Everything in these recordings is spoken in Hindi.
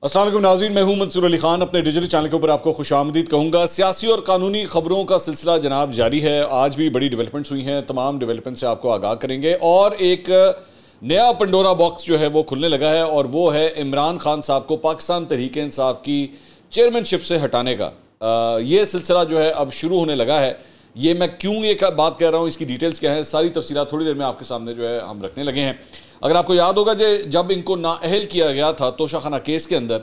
अस्सलाम वालेकुम नाज़रीन, मैं हूं मंसूर अली खान। अपने डिजिटल चैनल के ऊपर आपको खुशामदीद कहूँगा। सियासी और कानूनी खबरों का सिलसिला जनाब जारी है। आज भी बड़ी डेवलपमेंट्स हुई हैं, तमाम डेवलपमेंट से आपको आगाह करेंगे और एक नया पंडोरा बॉक्स जो है वो खुलने लगा है और वो है इमरान खान साहब को पाकिस्तान तहरीक-ए-इंसाफ की चेयरमैनशिप से हटाने का। ये सिलसिला जो है अब शुरू होने लगा है। ये मैं क्यों ये बात कह रहा हूँ, इसकी डिटेल्स क्या है, सारी तफसीलात थोड़ी देर में आपके सामने जो है हम रखने लगे हैं। अगर आपको याद होगा जब इनको नाअहल किया गया था तोशाखाना केस के अंदर,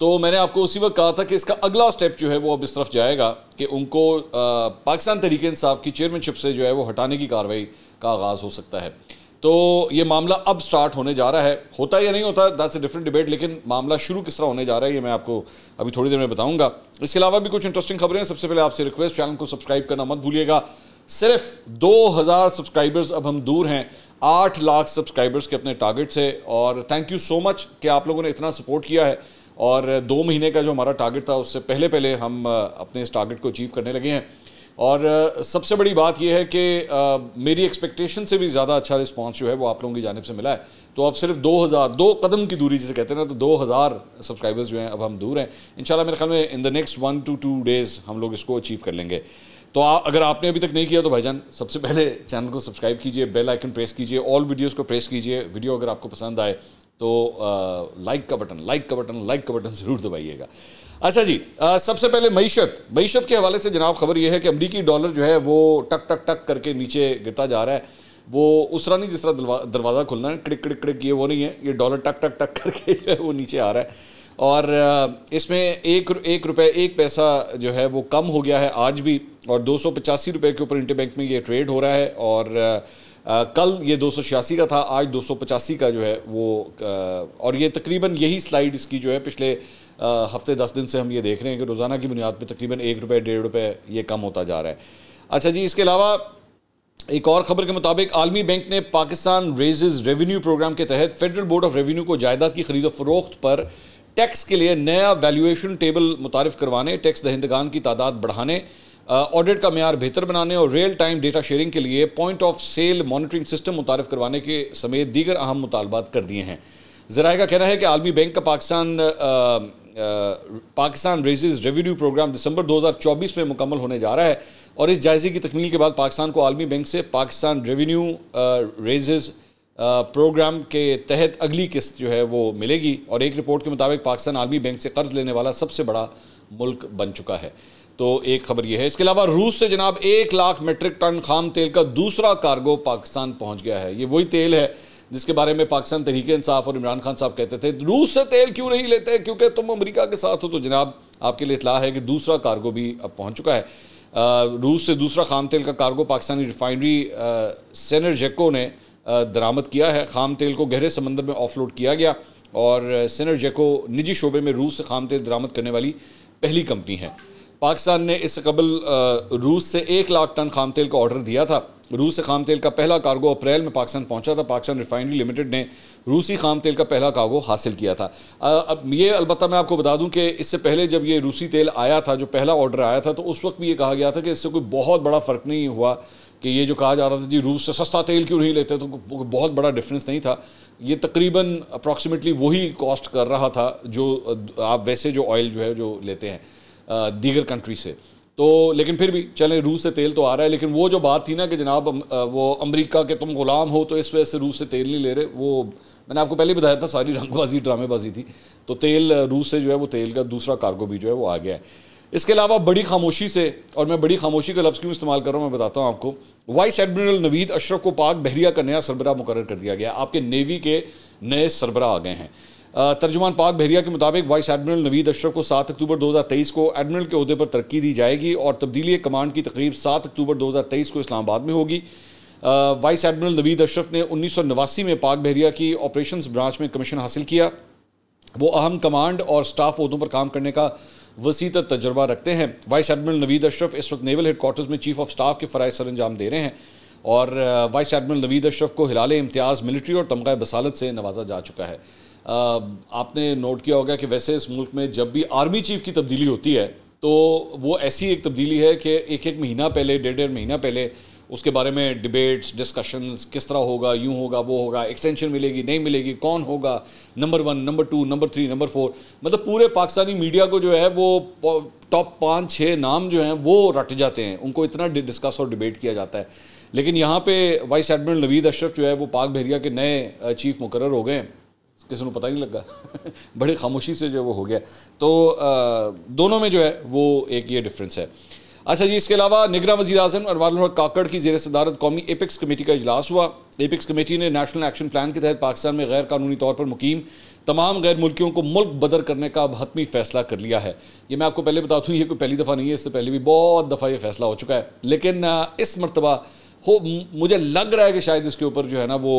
तो मैंने आपको उसी वक्त कहा था कि इसका अगला स्टेप जो है वो अब इस तरफ जाएगा कि उनको पाकिस्तान तहरीक-ए-इंसाफ की चेयरमैनशिप से जो है वो हटाने की कार्रवाई का आगाज़ हो सकता है। तो ये मामला अब स्टार्ट होने जा रहा है। होता या नहीं होता, दैट्स अ डिफरेंट डिबेट, लेकिन मामला शुरू किस तरह होने जा रहा है ये मैं आपको अभी थोड़ी देर में बताऊंगा। इसके अलावा भी कुछ इंटरेस्टिंग खबरें हैं। सबसे पहले आपसे रिक्वेस्ट, चैनल को सब्सक्राइब करना मत भूलिएगा। सिर्फ 2000 सब्सक्राइबर्स अब हम दूर हैं 8 लाख सब्सक्राइबर्स के अपने टारगेट से, और थैंक यू सो मच कि आप लोगों ने इतना सपोर्ट किया है। और 2 महीने का जो हमारा टारगेट था उससे पहले हम अपने इस टारगेट को अचीव करने लगे हैं। और सबसे बड़ी बात यह है कि मेरी एक्सपेक्टेशन से भी ज़्यादा अच्छा रिस्पांस जो है वो आप लोगों की जानिब से मिला है। तो अब सिर्फ 2000, 2 कदम की दूरी जिसे कहते हैं ना, तो 2000 सब्सक्राइबर्स जो हैं अब हम दूर हैं। इंशाल्लाह मेरे ख्याल में in the next 1 to 2 days हम लोग इसको अचीव कर लेंगे। तो अगर आपने अभी तक नहीं किया तो भाईजान सबसे पहले चैनल को सब्सक्राइब कीजिए, बेल आइकन प्रेस कीजिए, ऑल वीडियोस को प्रेस कीजिए। वीडियो अगर आपको पसंद आए तो लाइक का बटन ज़रूर दबाइएगा। अच्छा जी, सबसे पहले मईशत के हवाले से जनाब खबर यह है कि अमरीकी डॉलर जो है वो टक टक टक करके नीचे गिरता जा रहा है। वो उस तरह नहीं जिस तरह दरवाज़ा खुलना है क्लिक क्लिक क्लिक, ये वो नहीं है। ये डॉलर टक टक टक करके जो है वो नीचे आ रहा है। और इसमें एक रुपये 1 पैसा जो है वो कम हो गया है आज भी, और 285 रुपये के ऊपर इंटरबैंक में ये ट्रेड हो रहा है। और कल ये 286 का था, आज 285 का जो है वो और ये तकरीबन यही स्लाइड इसकी जो है पिछले हफ्ते 10 दिन से हम ये देख रहे हैं कि रोज़ाना की बुनियाद पे तकरीबन 1 रुपये 1.5 रुपये ये कम होता जा रहा है। अच्छा जी, इसके अलावा एक और खबर के मुताबिक आलमी बैंक ने पाकिस्तान रेजेस रेवेन्यू प्रोग्राम के तहत फेडरल बोर्ड ऑफ रेवेन्यू को जायदाद की खरीदो फरोख्त पर टैक्स के लिए नया वैल्यूएशन टेबल मुतारिफ करवाने, टैक्स दहिंदगान की तादाद बढ़ाने, ऑडिट का मेयार बेहतर बनाने और रियल टाइम डेटा शेयरिंग के लिए point of sale monitoring system मुतारिफ करवाने के समेत दीगर अहम मुतालबात कर दिए हैं। ज़राए का कहना है कि आलमी बैंक का पाकिस्तान रेजेस रेवेन्यू प्रोग्राम दिसंबर 2024 में मुकम्मल होने जा रहा है और इस जायजे की तकमील के बाद पाकिस्तान को आलमी बैंक से पाकिस्तान रेवेन्यू रेजेस प्रोग्राम के तहत अगली किस्त जो है वो मिलेगी। और एक रिपोर्ट के मुताबिक पाकिस्तान आलमी बैंक से कर्ज लेने वाला सबसे बड़ा मुल्क बन चुका है। तो एक खबर ये है। इसके अलावा रूस से जनाब 1 लाख मेट्रिक टन खाम तेल का दूसरा कार्गो पाकिस्तान पहुंच गया है। ये वही तेल है जिसके बारे में पाकिस्तान तहरीक-ए-इंसाफ और इमरान खान साहब कहते थे रूस से तेल क्यों नहीं लेते क्योंकि तुम अमेरिका के साथ हो। तो जनाब आपके लिए इतला है कि दूसरा कार्गो भी अब पहुँच चुका है। रूस से दूसरा खाम तेल का कार्गो पाकिस्तानी रिफाइनरी सेनर्जेको ने दरामद किया है। खाम तेल को गहरे समंदर में ऑफलोड किया गया और सेनर्जेको निजी शोबे में रूस से खाम तेल दरामद करने वाली पहली कंपनी है। पाकिस्तान ने इससे कबल रूस से 1 लाख टन खाम तेल का ऑर्डर दिया था। रूस से खाम तेल का पहला कार्गो अप्रैल में पाकिस्तान पहुंचा था। पाकिस्तान रिफाइनरी लिमिटेड ने रूसी खाम तेल का पहला कार्गो हासिल किया था। अब ये अलबत्ता मैं आपको बता दूं कि इससे पहले जब ये रूसी तेल आया था, जो पहला ऑर्डर आया था, तो उस वक्त भी ये कहा गया था कि इससे कोई बहुत बड़ा फ़र्क नहीं हुआ कि ये जो कहा जा रहा था जी रूस से सस्ता तेल क्यों नहीं लेते, तो बहुत बड़ा डिफरेंस नहीं था। ये तकरीबन अप्रॉक्सीमेटली वही कॉस्ट कर रहा था जो आप वैसे जो ऑयल जो है जो लेते हैं दीगर कंट्री से। तो लेकिन फिर भी चलें, रूस से तेल तो आ रहा है। लेकिन वो जो बात थी ना कि जनाब वो अमेरिका के तुम गुलाम हो तो इस वजह से रूस से तेल नहीं ले रहे, वो मैंने आपको पहले बताया था, सारी रंगबाजी ड्रामेबाजी थी। तो तेल रूस से जो है वो तेल का दूसरा कार्गो भी जो है वो आ गया है। इसके अलावा बड़ी खामोशी से, और मैं बड़ी खामोशी का लफ्ज़ क्यों इस्तेमाल कर रहा हूँ मैं बताता हूँ आपको। वाइस एडमिरल नवीद अशरफ को पाक बहरिया का नया सरबराह मुकर्रर कर दिया गया। आपके नेवी के नए सरबराह आ गए हैं। तर्जुमान पाक बहरिया के मुताबिक वाइस एडमिरल नवीद अशरफ को 7 अक्टूबर 2023 को एडमिरल के ओहदे पर तरक्की दी जाएगी और तब्दीली कमांड की तकरीब 7 अक्टूबर 2023 को इस्लामाबाद में होगी। वाइस एडमिरल नवीद अशरफ ने 1989 में पाक बहरिया की ऑपरेशंस ब्रांच में कमीशन हासिल किया। वो अहम कमांड और स्टाफ ओहदों पर काम करने का वसी तजुर्बा रखते हैं। वाइस एडमिरल नवीद अशरफ इस वक्त नेवल हेडक्वार्टर्स में चीफ ऑफ स्टाफ के फ़राइज़ सर अंजाम दे रहे हैं और वाइस एडमिरल नवीद अशरफ को हिलाल इम्तियाज़ मिलिट्री और तमगा बसालत से नवाजा जा चुका है। आपने नोट किया होगा कि वैसे इस मुल्क में जब भी आर्मी चीफ की तब्दीली होती है तो वो ऐसी एक तब्दीली है कि एक महीना पहले, 1.5 महीना पहले उसके बारे में डिबेट्स, डिस्कशंस, किस तरह होगा, यूं होगा, वो होगा, एक्सटेंशन मिलेगी, नहीं मिलेगी, कौन होगा, नंबर 1, नंबर 2, नंबर 3, नंबर 4, मतलब पूरे पाकिस्तानी मीडिया को जो है वो टॉप 5-6 नाम जो हैं वो रट जाते हैं, उनको इतना डिस्कस और डिबेट किया जाता है। लेकिन यहाँ पे वाइस एडमिरल नवीद अशरफ जो है वो पाक बहरिया के नए चीफ मुकर्रर हो गए हैं, किसी को पता ही नहीं लगा बड़ी खामोशी से जो वो हो गया। तो दोनों में जो है वो एक ये डिफरेंस है। अच्छा जी, इसके अलावा निगरान वज़ीर आज़म अनवारुल हक काकड़ की ज़ेर सदारत कौमी एपिक्स कमेटी का इजलास हुआ। एपिक्स कमेटी ने नेशनल एक्शन प्लान के तहत पाकिस्तान में गैर कानूनी तौर पर मुकीम तमाम गैर मुल्कियों को मुल्क बदर करने का अब हतमी फैसला कर लिया है। ये मैं आपको पहले बता दूँ, ये कोई पहली दफ़ा नहीं है, इससे पहले भी बहुत दफ़ा ये फैसला हो चुका है। लेकिन इस मरतबा मुझे लग रहा है कि शायद इसके ऊपर जो है ना वो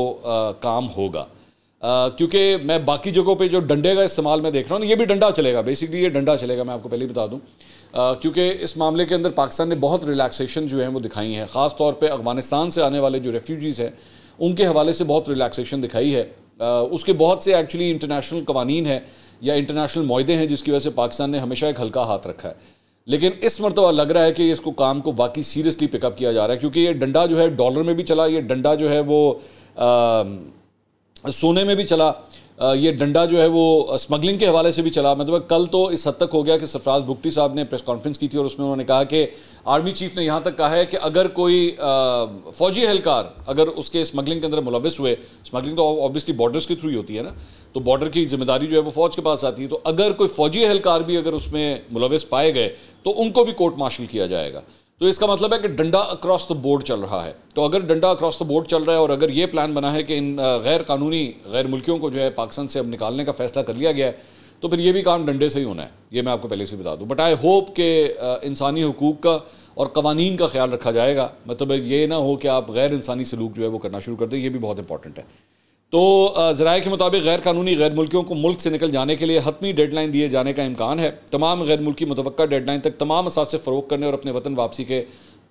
काम होगा, क्योंकि मैं बाकी जगहों पे जो डंडे का इस्तेमाल मैं देख रहा हूँ ना, ये भी डंडा चलेगा, बेसिकली ये डंडा चलेगा, मैं आपको पहले ही बता दूँ, क्योंकि इस मामले के अंदर पाकिस्तान ने बहुत रिलैक्सेशन जो है वो दिखाई है। ख़ास तौर पे अफगानिस्तान से आने वाले जो रेफ्यूजीज़ हैं उनके हवाले से बहुत रिलैक्सेशन दिखाई है। उसके बहुत से एक्चुअली इंटरनेशनल कवानीन है या इंटरनेशनल मुआहदे हैं जिसकी वजह से पाकिस्तान ने हमेशा एक हल्का हाथ रखा है। लेकिन इस मरतबा लग रहा है कि इसको काम को वाकई सीरियसली पिकअप किया जा रहा है, क्योंकि ये डंडा जो है डॉलर में भी चला, ये डंडा जो है वो सोने में भी चला, ये डंडा जो है वो स्मगलिंग के हवाले से भी चला। मतलब कल तो इस हद तक हो गया कि सरफराज बुगटी साहब ने प्रेस कॉन्फ्रेंस की थी और उसमें उन्होंने कहा कि आर्मी चीफ ने यहाँ तक कहा है कि अगर कोई फौजी एहलकार अगर उसके स्मगलिंग के अंदर मुलविस हुए, स्मगलिंग तो ऑब्वियसली बॉर्डर्स के थ्रू ही होती है ना, तो बॉर्डर की जिम्मेदारी जो है वो फौज के पास आती है, तो अगर कोई फौजी एहलकार भी अगर उसमें मुलविस पाए गए तो उनको भी कोर्ट मार्शल किया जाएगा। तो इसका मतलब है कि डंडा अक्रॉस द बोर्ड चल रहा है। तो अगर डंडा अक्रॉस द बोर्ड चल रहा है और अगर ये प्लान बना है कि इन गैर कानूनी गैर मुल्कियों को जो है पाकिस्तान से अब निकालने का फैसला कर लिया गया है, तो फिर ये भी काम डंडे से ही होना है, ये मैं आपको पहले से बता दूं। बट आई होप कि इंसानी हुकूक का और कवानीन का ख्याल रखा जाएगा। मतलब ये ना हो कि आप गैर इंसानी सलूक जो है वो करना शुरू कर दें, ये भी बहुत इंपॉर्टेंट है। तो ज़राए के मुताबिक गैर कानूनी गैर मुल्कियों को मुल्क से निकल जाने के लिए हतमी डेडलाइन दिए जाने का इम्कान है। तमाम गैर मुल्की मुतवक्का डेडलाइन तक तमाम असासे फ़रोग करने और अपने वतन वापसी के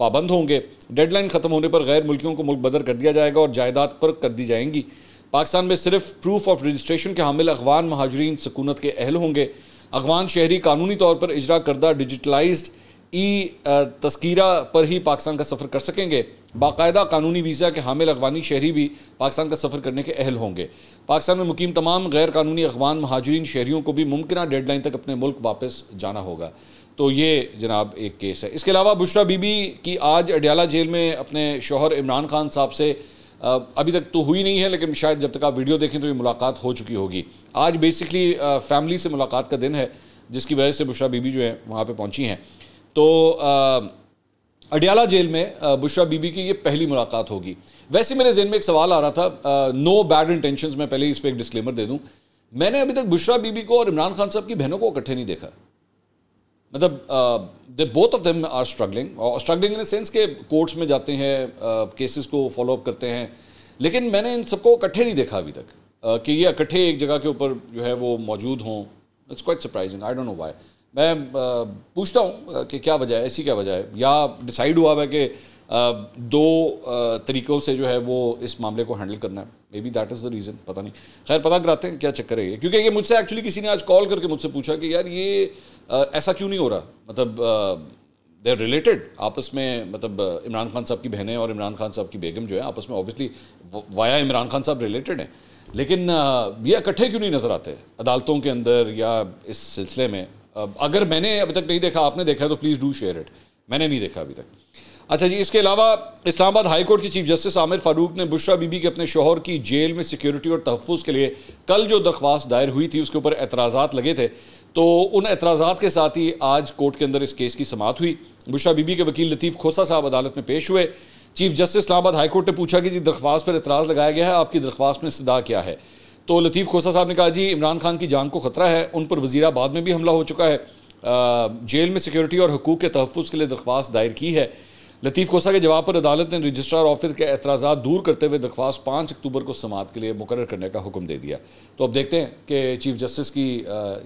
पाबंद होंगे। डेडलाइन ख़त्म होने पर गैर मुल्कियों को मुल्क बदर कर दिया जाएगा और जायदाद पर कर दी जाएंगी। पाकिस्तान में सिर्फ प्रूफ ऑफ रजिस्ट्रेशन के हामिल अफ़गान महाजरीन सकूनत के अहल होंगे। अफ़गान शहरी कानूनी तौर पर इजरा करदा डिजिटलाइज्ड तस्कीरा पर ही पाकिस्तान का सफ़र कर सकेंगे। बाकायदा कानूनी वीज़ा के हामिल अफ़गानी शहरी भी पाकिस्तान का सफ़र करने के अहल होंगे। पाकिस्तान में मुकीम तमाम गैर कानूनी अफ़गान महाजरीन शहरियों को भी मुमकिन डेडलाइन तक अपने मुल्क वापस जाना होगा। तो ये जनाब एक केस है। इसके अलावा बुशरा बीबी की आज अडयाला जेल में अपने शौहर इमरान खान साहब से अभी तक तो हुई नहीं है, लेकिन शायद जब तक आप वीडियो देखें तो ये मुलाकात हो चुकी होगी। आज बेसिकली फैमिली से मुलाकात का दिन है, जिसकी वजह से बुशरा बीबी जो है वहाँ पे पहुँची हैं। तो अडयाला जेल में बुशरा बीबी की ये पहली मुलाकात होगी। वैसे मेरे ज़हन में एक सवाल आ रहा था, नो बैड इंटेंशंस, मैं पहले इस पर एक डिस्क्लेमर दे दूँ, मैंने अभी तक बुशरा बीबी को और इमरान खान साहब की बहनों को इकट्ठे नहीं देखा। मतलब they both of them are struggling in the sense के कोर्ट्स में जाते हैं, केसेस को फॉलो अप करते हैं, लेकिन मैंने इन सबको इकट्ठे नहीं देखा अभी तक कि ये इकट्ठे एक जगह के ऊपर जो है वो मौजूद हों। It's quite surprising, I don't know why. मैं पूछता हूँ कि क्या वजह है, ऐसी क्या वजह है, या डिसाइड हुआ है कि दो तरीक़ों से जो है वो इस मामले को हैंडल करना है। May be that is the reason, पता नहीं। खैर पता कराते हैं क्या चक्कर है ये, क्योंकि ये मुझसे एक्चुअली किसी ने आज कॉल करके मुझसे पूछा कि यार ये ऐसा क्यों नहीं हो रहा, मतलब दे आर रिलेटेड आपस में, मतलब इमरान खान साहब की बहनें और इमरान खान साहब की बेगम जो है आपस में ऑब्वियसली वाया इमरान खान साहब रिलेटेड हैं, लेकिन ये इकट्ठे क्यों नहीं नज़र आते अदालतों के अंदर या इस सिलसिले में। अगर मैंने अभी तक नहीं देखा, आपने देखा तो प्लीज़ डू शेयर इट, मैंने नहीं देखा अभी तक। अच्छा जी, इसके अलावा इस्लामाबाद हाई कोर्ट के चीफ जस्टिस आमिर फारूक ने बुशरा बीबी के अपने शौहर की जेल में सिक्योरिटी और तहफ़्फ़ुज़ के लिए कल जो दरख्वास्त दायर हुई थी उसके ऊपर एतराज़ात लगे थे, तो उन एतराज़ात के साथ ही आज कोर्ट के अंदर इस केस की समाअत हुई। बुशरा बीबी के वकील लतीफ़ खोसा साहब अदालत में पेश हुए। Chief justice Islamabad high court ने पूछा कि जी दरख्वास्त पर एतराज़ लगाया गया है, आपकी दरख्वास्त में इस्तदा क्या है। तो लतीफ़ खोसा साहब ने कहा जी इमरान खान की जान को ख़तरा है, उन पर वज़ीराबाद में भी हमला हो चुका है, जेल में सिक्योरिटी और हुकूक के तहफ़्फ़ुज़ के लिए दरख्वास्त दायर की है। लतीफ़ खोसा के जवाब पर अदालत ने रजिस्ट्रार ऑफिस के एतराज़ात दूर करते हुए दरख्वास्त 5 अक्टूबर को समाअत के लिए मुकर्रर करने का हुक्म दे दिया। तो अब देखते हैं कि चीफ जस्टिस की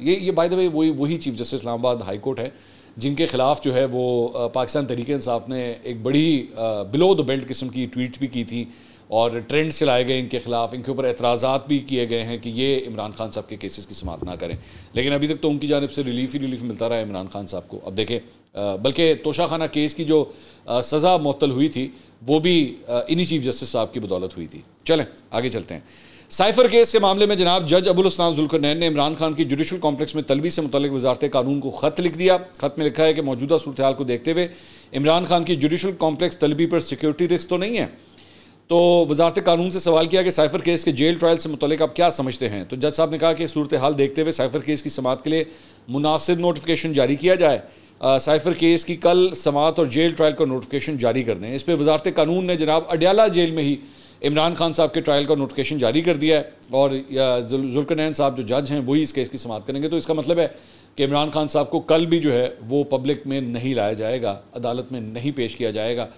ये बाय द वे वही chief justice Islamabad high court है जिनके खिलाफ जो है वो पाकिस्तान तहरीक इंसाफ ने एक बड़ी बिलो द बेल्ट किस्म की ट्वीट भी की थी और ट्रेंड चलाए गए इनके खिलाफ, इनके ऊपर एतराज़ात भी किए गए हैं कि ये इमरान खान साहब के केसेस की समाअत ना करें, लेकिन अभी तक तो उनकी जानिब से रिलीफ ही रिलीफ मिलता रहा है इमरान खान साहब को। अब देखें, बल्कि तोशाखाना केस की जो सज़ा मुअत्तल हुई थी वो भी इन्हीं चीफ जस्टिस साहब की बदौलत हुई थी। चलें आगे चलते हैं। साइफर केस के मामले में जनाब जज अबुल हसन जुल्करनैन ने इमरान खान की जुडिशल कॉम्प्लेक्स में तलबी से मुतल्लिक वजारत कानून को ख़त लिख दिया। ख़त में लिखा है कि मौजूदा सूरत हाल को देखते हुए इमरान खान की जुडिशल कॉम्प्लेक्स तलबी पर सिक्योरिटी रिस्क तो नहीं है। तो वजारत कानून से सवाल किया कि साइफर केस के जेल ट्रायल से मुतल्लिक आप क्या समझते हैं। तो जज साहब ने कहा कि सूरत हाल देखते हुए साइफर केस की समाअत के लिए मुनासिब नोटिफिकेशन जारी किया जाए। साइफर केस की कल समाअत और जेल ट्रायल का नोटिफिकेशन जारी कर दें। इस पर वजारत कानून ने जनाब अडयाला जेल में ही इमरान खान साहब के ट्रायल का नोटिफिकेशन जारी कर दिया है और जुल्करनैन साहब जो जज हैं वही इस केस की समाअत करेंगे। तो इसका मतलब है कि इमरान खान साहब को कल भी जो है वो पब्लिक में नहीं लाया जाएगा, अदालत में नहीं पेश किया जाएगा।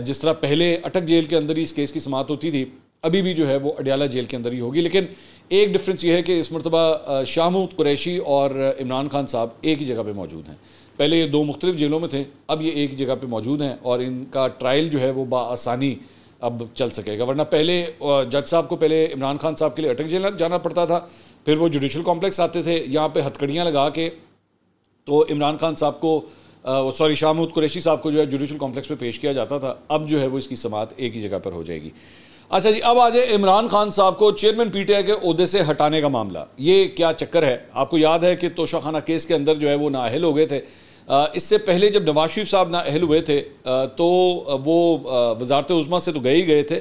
जिस तरह पहले अटक जेल के अंदर ही इस केस की समाअत होती थी, अभी भी जो है वो अडयाला जेल के अंदर ही होगी। लेकिन एक डिफरेंस ये है कि इस मरतबा शाह महमूद कुरैशी और इमरान खान साहब एक ही जगह पर मौजूद हैं। पहले ये दो मुख्तलिफ जेलों में थे, अब ये एक ही जगह पर मौजूद हैं और इनका ट्रायल जो है वो बाआसानी अब चल सकेगा। वरना पहले जज साहब को पहले इमरान खान साहब के लिए अटक जेल जाना पड़ता था, फिर वो जुडिशल कॉम्प्लेक्स आते थे, यहाँ पे हथकड़ियाँ लगा के तो इमरान खान साहब को शाह महमूद कुरैशी साहब को जो है जुडिशल कॉम्प्लेक्स पे पेश किया जाता था। अब जो है वो इसकी समाअत एक ही जगह पर हो जाएगी। अच्छा जी, अब आ जाए इमरान खान साहब को चेयरमैन पीटीआई के ओहदे से हटाने का मामला। ये क्या चक्कर है? आपको याद है कि तोशाखाना केस के अंदर जो है वो नाअहल हो गए थे। इससे पहले जब नवाज शरीफ साहब नाअहल हुए थे तो वो वजारत उज़्मा से तो गए ही गए थे,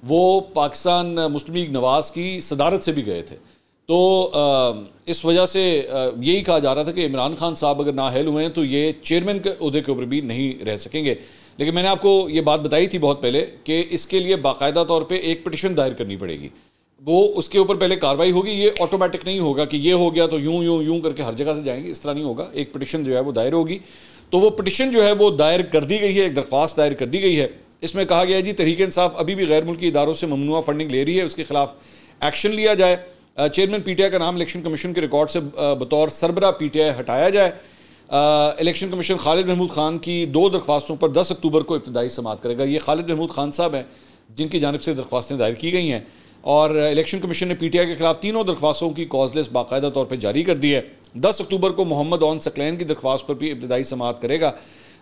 वो पाकिस्तान मुस्लिम लीग नवाज की सदारत से भी गए थे। तो इस वजह से यही कहा जा रहा था कि इमरान खान साहब अगर नाअहल हुए हैं तो ये चेयरमैन के ओहदे के ऊपर भी नहीं रह सकेंगे। लेकिन मैंने आपको ये बात बताई थी बहुत पहले कि इसके लिए बाकायदा तौर पे एक पिटिशन दायर करनी पड़ेगी, वो उसके ऊपर पहले कार्रवाई होगी। ये ऑटोमेटिक नहीं होगा कि ये हो गया तो यूं यूं यूं करके हर जगह से जाएंगे, इस तरह नहीं होगा। एक पिटिशन जो है वो दायर होगी। तो वो पिटिशन जो है वो दायर कर दी गई है, एक दरख्वास्त दायर कर दी गई है। इसमें कहा गया है जी तहरीक इंसाफ अभी भी गैर मुल्की इदारों से ममनुआ फंडिंग ले रही है, उसके खिलाफ एक्शन लिया जाए। चेयरमैन पीटीआई का नाम इलेक्शन कमीशन के रिकॉर्ड से बतौर सरबरा पीटीआई हटाया जाए। इलेक्शन कमीशन खालिद महमूद खान की 2 दरख्वास्तों पर 10 अक्टूबर को इब्तदाई समाअत करेगा। ये खालिद महमूद खान साहब हैं जिनकी जानिब से दरख्वास्तें दायर की गई हैं और इलेक्शन कमीशन ने पीटीआई के खिलाफ 3 दरख्वास्तों की कॉज लिस्ट बाकायदा तौर पर जारी कर दी है। 10 अक्टूबर को मोहम्मद ऑन सकलैन की दरख्वास्त पर भी इब्तदाई समाअत करेगा।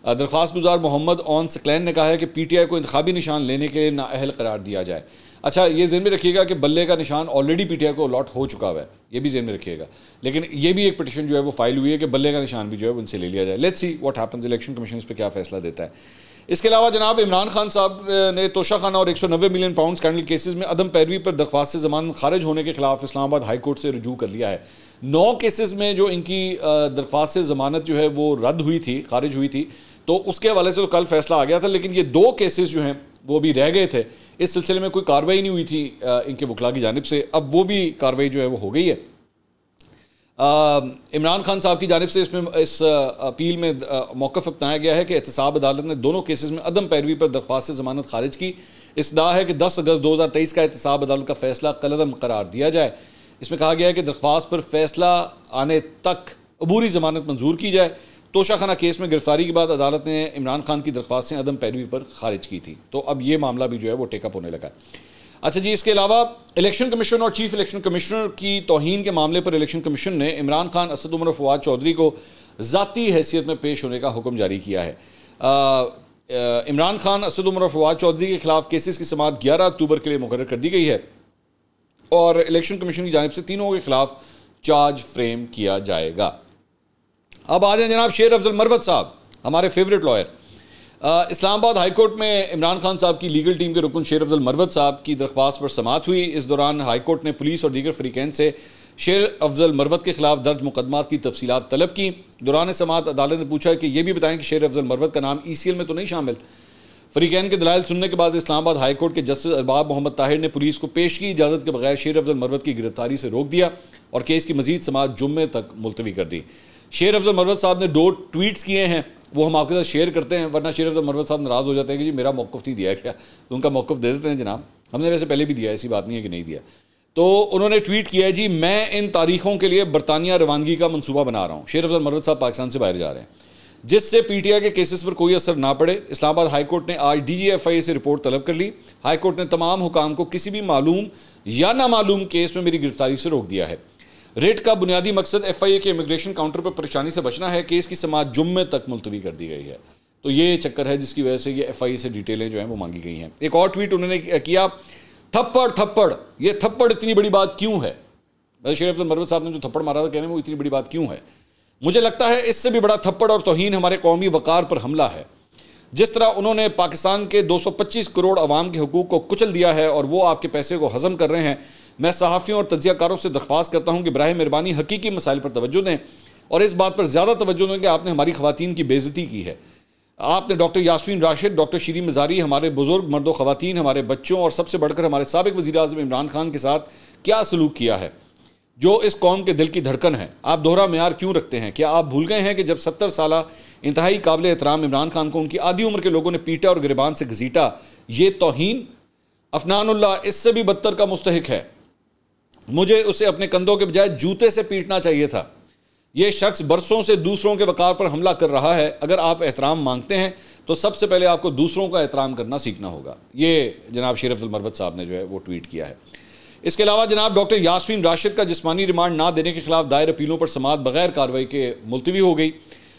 दरख्वास्त गुजार मोहम्मद ऑन सकलैन ने कहा है कि पीटीआई को इंतखाबी निशान लेने के लिए नाअहल करार दिया जाए। अच्छा, ये ज़हन में रखिएगा कि बल्ले का निशान ऑलरेडी पीटीआई को अलॉट हो चुका हुआ है, ये भी ज़हन में रखिएगा। लेकिन ये भी एक पिटिशन जो है वो फाइल हुई है कि बल्ले का निशान भी जो है उनसे ले लिया जाए। Let's see what happens, election commission इस पर क्या फैसला देता है। इसके अलावा जनाब इमरान खान साहब ने तोशाखाना और 190 मिलियन पाउंड स्कैंडल केसेस में अदम पैरवी पर दरख्वास्त से जमानत खारिज होने के खिलाफ इस्लामाबाद हाई कोर्ट से रुजू कर लिया है। 9 केसेस में जो इनकी दरख्वास्त से जमानत जो है वो रद्द हुई थी, खारिज हुई थी, तो उसके हवाले से तो कल फैसला आ गया था। लेकिन ये 2 केसेस जो हैं वो भी रह गए थे। इस सिलसिले में कोई कार्रवाई नहीं हुई थी इनके वकला की जानिब से, अब वो भी कार्रवाई जो है वो हो गई है। इमरान खान साहब की जानिब से इसमें इस अपील में मौक़िफ़ अपनाया गया है कि एहतसाब अदालत ने दोनों केसेस में अदम पैरवी पर दरख्वास्त से ज़मानत खारिज की। इस्तदा है कि 10 अगस्त 2023 का एहतसाब अदालत का फैसला कलअदम करार दिया जाए। इसमें कहा गया है कि दरख्वास्त पर फैसला आने तक अबूरी ज़मानत मंजूर की जाए। तोशाखाना केस में गिरफ्तारी के बाद अदालत ने इमरान खान की दरख्वास्तें अदम पैरवी पर खारिज की थी, तो अब ये मामला भी जो है वो टेकअप होने लगा। अच्छा जी, इसके अलावा इलेक्शन कमीशन और चीफ इलेक्शन कमिश्नर की तौहीन के मामले पर इलेक्शन कमीशन ने इमरान खान, असद उमर और फवाद चौधरी को ज़ाती हैसियत में पेश होने का हुक्म जारी किया है। इमरान खान, असद उमर और फवाद चौधरी के खिलाफ केसेस की समाअत 11 अक्टूबर के लिए मुकर्रर कर दी गई है और इलेक्शन कमीशन की जानिब से तीनों के खिलाफ चार्ज फ्रेम किया जाएगा। अब आ जाए जनाब शेर अफजल मरवत साहब, हमारे favourite lawyer. Islamabad high court में इमरान खान साहब की लीगल टीम के रुकन शेर अफजल मरवत साहब की दरख्वास्त पर समाअत हुई। इस दौरान हाई कोर्ट ने पुलिस और दीगर फरीकैन से शेर अफजल मरवत के खिलाफ दर्ज मुकदमात की तफसीलात तलब की। दौरान समाअत अदालत ने पूछा कि यह भी बताएं कि शेर अफजल मरवत का नाम ECL में तो नहीं शामिल। फरीकैन के दलाइल सुनने के बाद इस्लामाबाद हाई कोर्ट के जस्टिस अरबाब मोहम्मद ताहिर ने पुलिस को पेश की इजाज़त के बगैर शेर अफजल मरवत की गिरफ्तारी से रोक दिया और केस की मजीद समाअत जुम्मे तक मुलतवी कर दी। शेर अफजल मरवत साहब ने 2 ट्वीट्स किए हैं, वो हम आपके साथ शेयर करते हैं, वरना शेर अफजल मरवत साहब नाराज़ हो जाते हैं कि जी मेरा मौक़िफ़ नहीं दिया गया, तो उनका मौक़िफ़ दे देते हैं जनाब। हमने वैसे पहले भी दिया, ऐसी बात नहीं है कि नहीं दिया। तो उन्होंने ट्वीट किया है जी, मैं इन तारीखों के लिए बरतानिया रवानगी का मनसूबा बना रहा हूँ। शेर अफजल मरवत साहब पाकिस्तान से बाहर जा रहे हैं। जिससे पीटीआई के केसेस पर कोई असर ना पड़े। इस्लामाबाद हाईकोर्ट ने आज डीजीएफआई से रिपोर्ट तलब कर ली। हाईकोर्ट ने तमाम हुकाम को किसी भी मालूम या नामालूम केस में मेरी गिरफ्तारी से रोक दिया है। रेड का बुनियादी मकसद एफआईए के इमिग्रेशन काउंटर पर परेशानी से बचना है। केस की समाअत जुम्मे तक मुलतवी कर दी गई है। तो ये चक्कर है जिसकी वजह से ये एफआईए से डिटेलें जो हैं वो मांगी गई हैं। एक और ट्वीट उन्होंने किया, थप्पड़, ये थप्पड़ इतनी बड़ी बात क्यों है? शेर अफजल मरवत साहब ने जो थप्पड़ मारा था, कहने वो इतनी बड़ी बात क्यों है? मुझे लगता है इससे भी बड़ा थप्पड़ और तौहीन हमारे कौमी वकार पर हमला है। जिस तरह उन्होंने पाकिस्तान के 225 करोड़ अवाम के हुकूक को कुचल दिया है और वो आपके पैसे को हजम कर रहे हैं, मैं सहाफ़ियों और तज्ज़ियाकारों से दरख्वास्त करता हूँ कि बराह मेहरबानी हकीकी मसाइल पर तवज्जो दें और इस बात पर ज़्यादा तवज्जो दें कि आपने हमारी ख़वातीन की बेइज्जती की है। आपने डॉक्टर यास्मीन राशिद, डॉक्टर शीरीन मज़ारी, हमारे बुजुर्ग मर्दों ख़वातीन, हमारे बच्चों और सबसे बढ़कर हमारे साबिक़ वज़ीर-ए-आज़म इमरान खान के साथ क्या सलूक किया है, जो इस कौम के दिल की धड़कन है। आप दोहरा मेयार क्यों रखते हैं? क्या आप भूल गए हैं कि जब 70 साला इंतहाई काबिल एहतराम इमरान खान को उनकी आधी उम्र के लोगों ने पीटा और गिरबान से घसीटा? ये तौहीन अफनानुल्लाह इससे भी बदतर का मुस्तहिक है। मुझे उसे अपने कंधों के बजाय जूते से पीटना चाहिए था। यह शख्स बरसों से दूसरों के वकार पर हमला कर रहा है। अगर आप एहतराम मांगते हैं तो सबसे पहले आपको दूसरों का एहतराम करना सीखना होगा। ये जनाब शेर अफजल मरवत साहब ने जो है वो ट्वीट किया है। इसके अलावा जनाब डॉक्टर यास्मीन राशिद का जिस्मानी रिमांड ना देने के खिलाफ दायर अपीलों पर समाअत बगैर कार्रवाई के मुलतवी हो गई।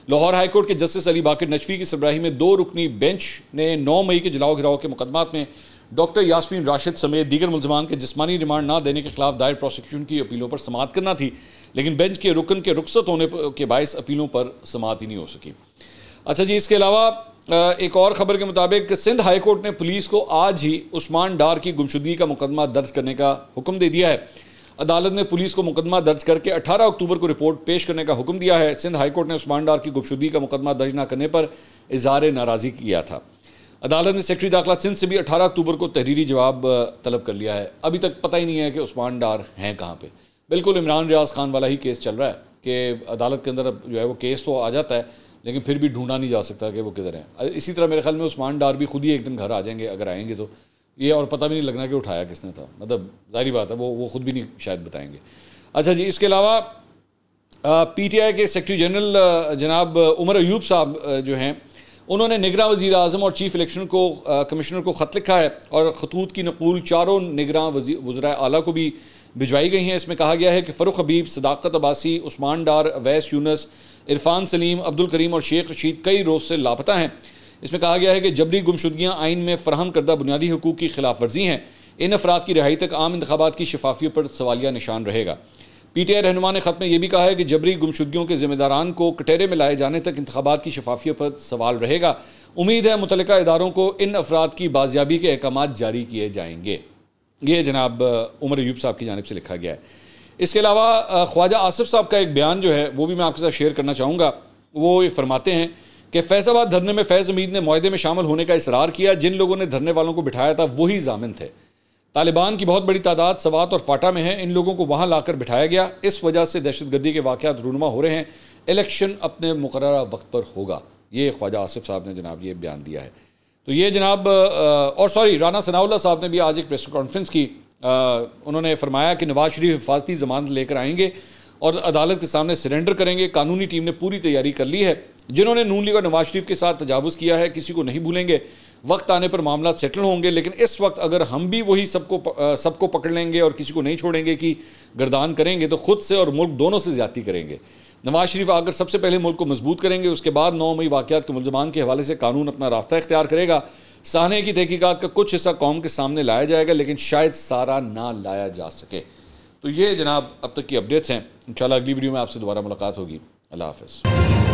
लाहौर हाईकोर्ट के जस्टिस अली बाकर नजफी की सरबराही में 2 रुकनी बेंच ने 9 मई के जलाओ घिराव के मुकदमात में डॉक्टर यास्मीन राशिद समेत दीगर मुलजमान के जिस्मानी रिमांड ना देने के खिलाफ दायर प्रोसिक्यूशन की अपीलों पर समाअत करना थी, लेकिन बेंच के रुकन के रुखसत होने के बायस अपीलों पर समाअत ही नहीं हो सकी। अच्छा जी, इसके अलावा एक और खबर के मुताबिक सिंध हाई कोर्ट ने पुलिस को आज ही उस्मान डार की गुमशुदगी का मुकदमा दर्ज करने का हुक्म दे दिया है। अदालत ने पुलिस को मुकदमा दर्ज करके 18 अक्टूबर को रिपोर्ट पेश करने का हुक्म दिया है। सिंध हाई कोर्ट ने उस्मान डार की गुमशुदगी का मुकदमा दर्ज न करने पर इज़हार नाराज़गी किया था। अदालत ने सेक्रेटरी दाखिला सिंध से भी 18 अक्टूबर को तहरीरी जवाब तलब कर लिया है। अभी तक पता ही नहीं है कि उस्मान डार हैं कहाँ पे। बिल्कुल इमरान रियाज खान वाला ही केस चल रहा है कि अदालत के अंदर जो है वो केस तो आ जाता है, लेकिन फिर भी ढूंढा नहीं जा सकता कि वो किधर हैं। इसी तरह मेरे ख्याल में उस्मान डार भी खुद ही एक दिन घर आ जाएंगे, अगर आएंगे तो ये, और पता भी नहीं लगना कि उठाया किसने था। मतलब जाहिर बात है वो खुद भी नहीं शायद बताएंगे। अच्छा जी, इसके अलावा पीटीआई के सेक्रेटरी जनरल जनाब उमर अयूब साहब जो हैं, उन्होंने निगरान वज़ीर आज़म और चीफ इलेक्शन कमिश्नर को ख़त लिखा है और खतूत की नकूल 4 निगरान वज़ीर आला को भी भिजवाई गई हैं। इसमें कहा गया है कि फ़रूख हबीब, सदाकत अब्बासी, उस्मान डार, अवैस यूनुस, इरफान सलीम, अब्दुल करीम और शेख रशीद कई रोज़ से लापता हैं। इसमें कहा गया है कि जबरी गुमशुदगियाँ आइन में फ़राहम करदा बुनियादी हुकूक की खिलाफ वर्जी हैं। इन अफराद की रिहाई तक आम इंतखाबात की शफाफियत पर सवालिया निशान रहेगा। पीटीआई रहनुमा ने ख़त में यह भी कहा है कि जबरी गुमशुदगियों के ज़िम्मेदारान को कटहरे में लाए जाने तक इंतखाबात की शफाफियत पर सवाल रहेगा। उम्मीद है मुतल्लिका इदारों को इन अफराद की बाजियाबी के अहकाम जारी किए जाएंगे। ये जनाब उमर अयूब साहब की जानिब से लिखा गया है। इसके अलावा ख्वाजा आसिफ साहब का एक बयान जो है वो भी मैं आपके साथ शेयर करना चाहूँगा। वो ये फरमाते हैं कि फैज़ाबाद धरने में फैज़ हमीद ने मुआहदे में शामिल होने का इसरार किया। जिन लोगों ने धरने वालों को बिठाया था वही जामिन थे। तालिबान की बहुत बड़ी तादाद सवात और फाटा में है। इन लोगों को वहाँ लाकर बिठाया गया। इस वजह से दहशतगर्दी के वाक़यात रूनुमा हो रहे हैं। इलेक्शन अपने मुकर्ररा वक्त पर होगा। ये ख्वाजा आसिफ साहब ने जनाब ये बयान दिया है। तो ये जनाब राना सनाउल्लाह साहब ने भी आज एक प्रेस कॉन्फ्रेंस की। उन्होंने फरमाया कि नवाज शरीफ हिफाजती ज़मानत लेकर आएंगे और अदालत के सामने सरेंडर करेंगे। कानूनी टीम ने पूरी तैयारी कर ली है। जिन्होंने नून लीग और नवाज शरीफ के साथ तजावुज़ किया है किसी को नहीं भूलेंगे। वक्त आने पर मामला सेटल होंगे, लेकिन इस वक्त अगर हम भी वही सबको पकड़ लेंगे और किसी को नहीं छोड़ेंगे कि गर्दान करेंगे तो खुद से और मुल्क दोनों से ज़्यादती करेंगे। नवाज शरीफ आकर सबसे पहले मुल्क को मजबूत करेंगे, उसके बाद 9 मई वाक़यात के मुलज़मान के हवाले से कानून अपना रास्ता इख्तियार करेगा। साहने की तहकीकात का कुछ हिस्सा कौम के सामने लाया जाएगा, लेकिन शायद सारा ना लाया जा सके। तो ये जनाब अब तक की अपडेट्स हैं। इंशाल्लाह अगली वीडियो में आपसे दोबारा मुलाकात होगी। अल्लाह हाफ़िज़।